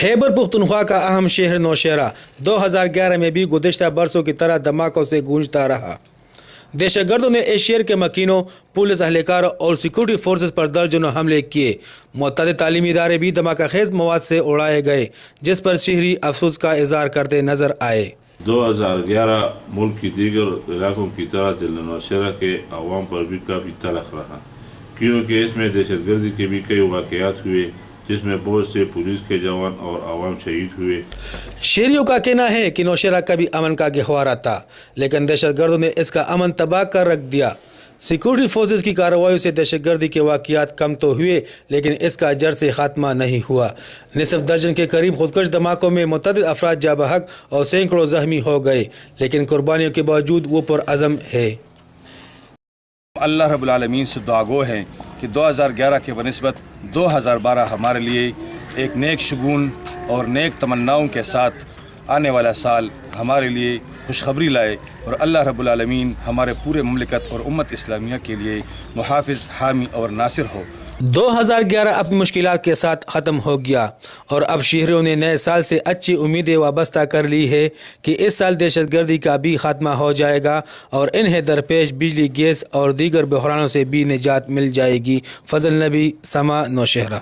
خیبر پختونخوا کا اہم شہر نوشہرہ 2011 میں بھی گزشتہ برسوں کی طرح دھماکوں سے گونجتا رہا۔ دہشت گردوں نے اس شہر کے مکینوں، پولیس اہلکاروں اور سیکورٹی فورسز پر درجنوں حملے کیے۔ متعدد تعلیمی ادارے بھی دھماکہ خیز مواد سے اڑائے گئے، جس پر شہری افسوس کا اظہار کرتے نظر آئے۔ 2011 ملک کی دیگر علاقوں کی طرح ضلع نوشہرہ کے عوام پر بھی کافی تلخ رہا، کیونکہ اس میں دہشت گردی کے بھی کئی واقعات ہوئے، جس میں بہت سے پولیس کے جوان اور عوام شہید ہوئے۔ شہریوں کا کہنا ہے کہ نوشہرہ کبھی امن کا گہوارہ تھا، لیکن دہشت گردوں نے اس کا امن تباہ کر رکھ دیا۔ سیکورٹی فورسز کی کارروائیوں سے دہشت گردی کے واقعات کم تو ہوئے، لیکن اس کا جڑ سے خاتمہ نہیں ہوا۔ نصف درجن کے قریب خودکش دھماکوں میں متعدد افراد جاں بحق اور سینکڑوں زخمی ہو گئے، لیکن قربانیوں کے باوجود وہ پرعزم ہے۔ اللہ رب العالمین سے دعا گو ہیں کہ 2011 کے بنسبت 2012 ہمارے لیے ایک نیک شگون اور نیک تمناؤں کے ساتھ آنے والا سال ہمارے لیے خوشخبری لائے، اور اللہ رب العالمین ہمارے پورے مملکت اور امت اسلامیہ کے لیے محافظ، حامی اور ناصر ہو۔ 2011 اپنی مشکلات کے ساتھ ختم ہو گیا، اور اب شہریوں نے نئے سال سے اچھی امیدیں وابستہ کر لی ہے کہ اس سال دہشت گردی کا بھی خاتمہ ہو جائے گا اور انہیں درپیش بجلی، گیس اور دیگر بحرانوں سے بھی نجات مل جائے گی۔ فضل نبی، سما، نوشہرہ۔